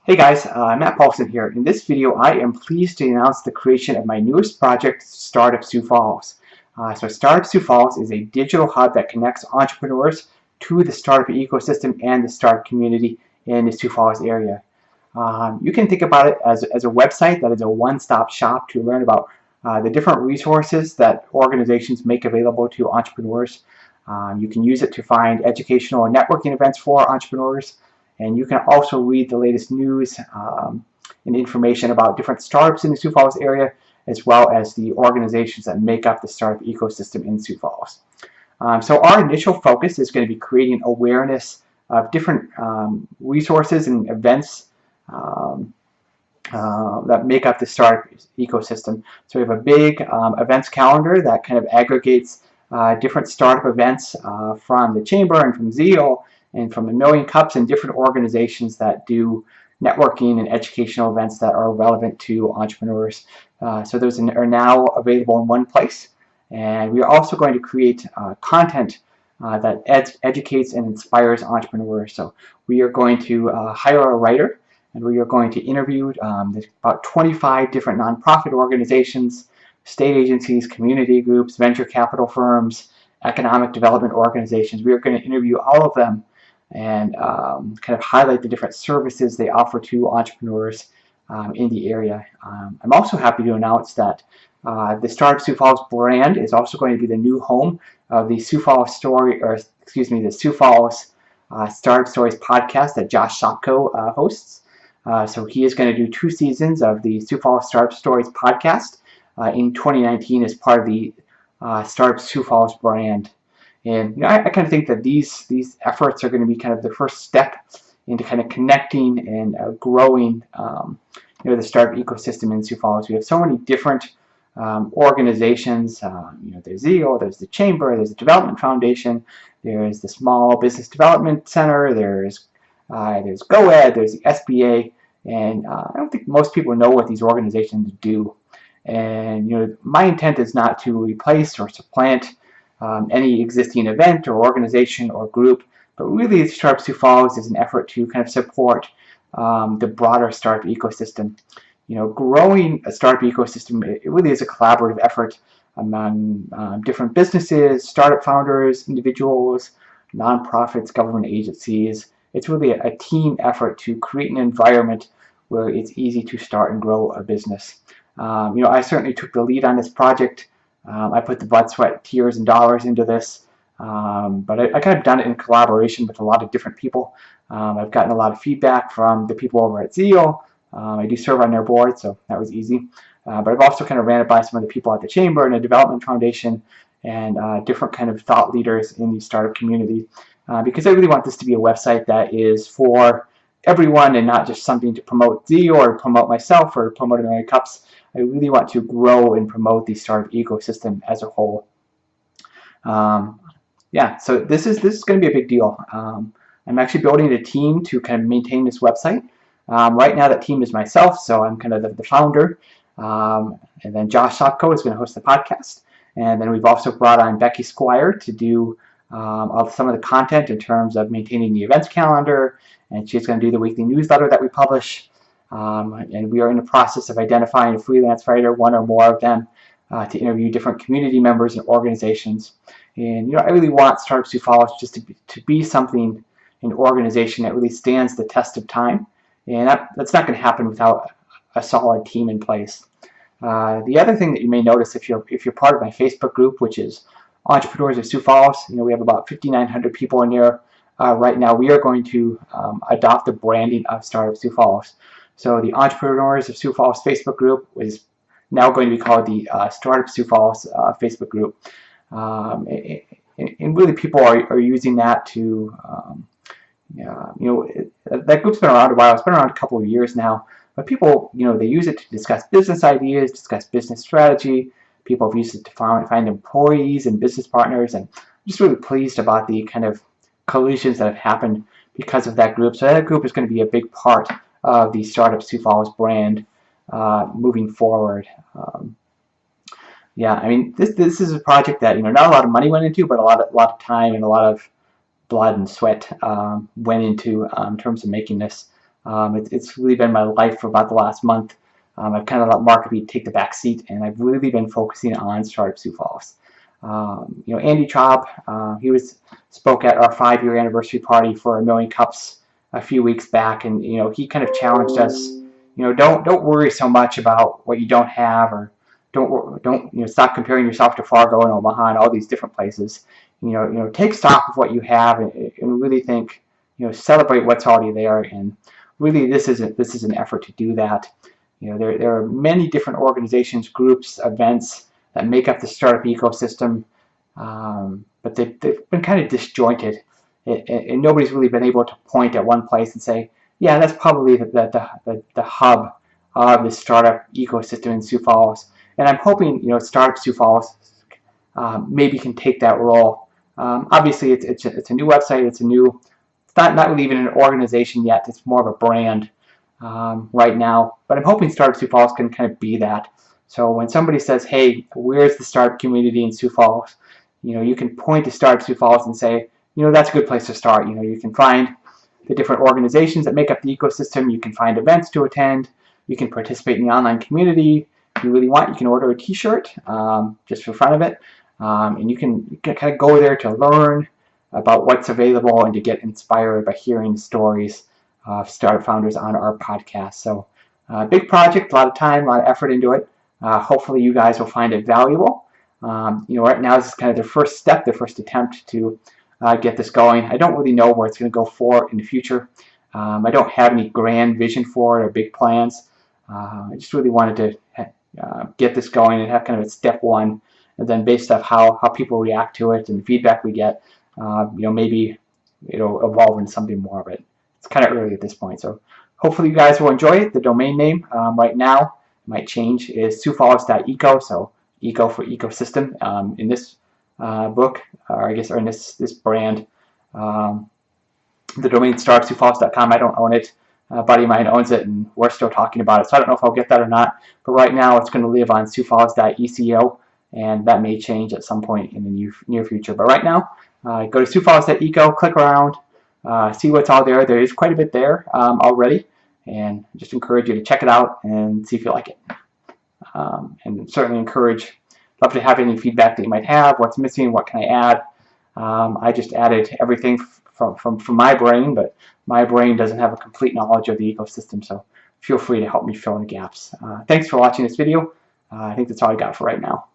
Hey guys, Matt Paulson here. In this video, I am pleased to announce the creation of my newest project, Startup Sioux Falls. So Startup Sioux Falls is a digital hub that connects entrepreneurs to the startup ecosystem and the startup community in the Sioux Falls area. You can think about it as a website that is a one-stop shop to learn about the different resources that organizations make available to entrepreneurs. You can use it to find educational and networking events for entrepreneurs. And you can also read the latest news and information about different startups in the Sioux Falls area, as well as the organizations that make up the startup ecosystem in Sioux Falls. So our initial focus is going to be creating awareness of different resources and events that make up the startup ecosystem. So we have a big events calendar that kind of aggregates different startup events from the Chamber and from Zeal and from the Million Cups and different organizations that do networking and educational events that are relevant to entrepreneurs. So those are now available in one place. And we are also going to create content that educates and inspires entrepreneurs. So we are going to hire a writer, and we are going to interview about 25 different nonprofit organizations, state agencies, community groups, venture capital firms, economic development organizations. We are going to interview all of them and kind of highlight the different services they offer to entrepreneurs in the area. I'm also happy to announce that the Startup Sioux Falls brand is also going to be the new home of the Sioux Falls the Sioux Falls Startup Stories podcast that Josh Shopko hosts. So he is going to do 2 seasons of the Sioux Falls Startup Stories podcast in 2019 as part of the Startup Sioux Falls brand. And I kind of think that these efforts are going to be kind of the first step into kind of connecting and growing the startup ecosystem in Sioux Falls. We have so many different organizations. There's Zeal, there's the Chamber, there's the Development Foundation, there's the Small Business Development Center, there's GoEd, there's the SBA, and I don't think most people know what these organizations do. And my intent is not to replace or supplant any existing event or organization or group, but really Startup Sioux Falls is an effort to kind of support the broader startup ecosystem. Growing a startup ecosystem, it really is a collaborative effort among different businesses, startup founders, individuals, nonprofits, government agencies. It's really a team effort to create an environment where it's easy to start and grow a business. I certainly took the lead on this project. I put the blood, sweat, tears, and dollars into this, but I kind of done it in collaboration with a lot of different people. I've gotten a lot of feedback from the people over at Zeal. I do serve on their board, so that was easy. But I've also kind of ran it by some of the people at the Chamber and the Development Foundation and different kind of thought leaders in the startup community, because I really want this to be a website that is for everyone and not just something to promote Zeal or promote myself or promote Million Cups. I really want to grow and promote the startup ecosystem as a whole. So this is going to be a big deal. I'm actually building a team to kind of maintain this website. Right now that team is myself, so I'm kind of the founder. And then Josh Shopko is going to host the podcast. And then we've also brought on Becky Squire to do some of the content in terms of maintaining the events calendar. And she's going to do the weekly newsletter that we publish. And we are in the process of identifying a freelance writer, one or more of them, to interview different community members and organizations. And I really want Startup Sioux Falls just to be something, an organization that really stands the test of time. And that's not going to happen without a solid team in place. The other thing that you may notice if you're part of my Facebook group, which is Entrepreneurs of Sioux Falls, we have about 5,900 people in there right now. We are going to adopt the branding of Startup Sioux Falls. So the Entrepreneurs of Sioux Falls Facebook group is now going to be called the Startup Sioux Falls Facebook group. And really people are using that to, that group's been around a while. It's been around a couple of years now. But people, they use it to discuss business ideas, discuss business strategy. People have used it to find employees and business partners. And I'm just really pleased about the kind of collisions that have happened because of that group. So that group is going to be a big part of the Startup Sioux Falls brand moving forward. This is a project that not a lot of money went into, but a lot of time and a lot of blood and sweat went into in terms of making this. It's really been my life for about the last month. I've kind of let marketing take the back seat, and I've really been focusing on Startup Sioux Falls. Andy Traub, spoke at our 5-year anniversary party for 1,000,000 Cups a few weeks back, and he kind of challenged us. Don't worry so much about what you don't have, or don't stop comparing yourself to Fargo and Omaha and all these different places. Take stock of what you have, and really think, celebrate what's already there. And really, this is an effort to do that. There are many different organizations, groups, events that make up the startup ecosystem, but they've been kind of disjointed, and nobody's really been able to point at one place and say, yeah, that's probably the hub of the startup ecosystem in Sioux Falls. And I'm hoping Startup Sioux Falls maybe can take that role. Obviously, it's a new website. It's not really even an organization yet. It's more of a brand right now. But I'm hoping Startup Sioux Falls can kind of be that. So when somebody says, hey, where's the startup community in Sioux Falls? You can point to Startup Sioux Falls and say, that's a good place to start. You can find the different organizations that make up the ecosystem. You can find events to attend. You can participate in the online community. If you really want, you can order a t-shirt just for fun of it. And you can kind of go there to learn about what's available and to get inspired by hearing stories of startup founders on our podcast. So big project, a lot of time, a lot of effort into it. Hopefully you guys will find it valuable. Right now this is kind of the first step, the first attempt to get this going. I don't really know where it's going to go for in the future. I don't have any grand vision for it or big plans. I just really wanted to get this going and have kind of a step one, and then based off how people react to it and the feedback we get, maybe it'll evolve into something more of it. It's kind of early at this point, so hopefully you guys will enjoy it. The domain name right now might change is siouxfalls.eco, so eco for ecosystem in this book, or I guess, or in this brand. The domain startupsiouxfalls.com, I don't own it. A buddy of mine owns it, and we're still talking about it, so I don't know if I'll get that or not. But right now, it's going to live on siouxfalls.eco, and that may change at some point in the near future. But right now, go to siouxfalls.eco, click around, see what's all there. There is quite a bit there already, and I just encourage you to check it out and see if you like it. And certainly love to have any feedback that you might have. What's missing? What can I add? I just added everything from my brain, but my brain doesn't have a complete knowledge of the ecosystem, so feel free to help me fill in the gaps. Thanks for watching this video. I think that's all I got for right now.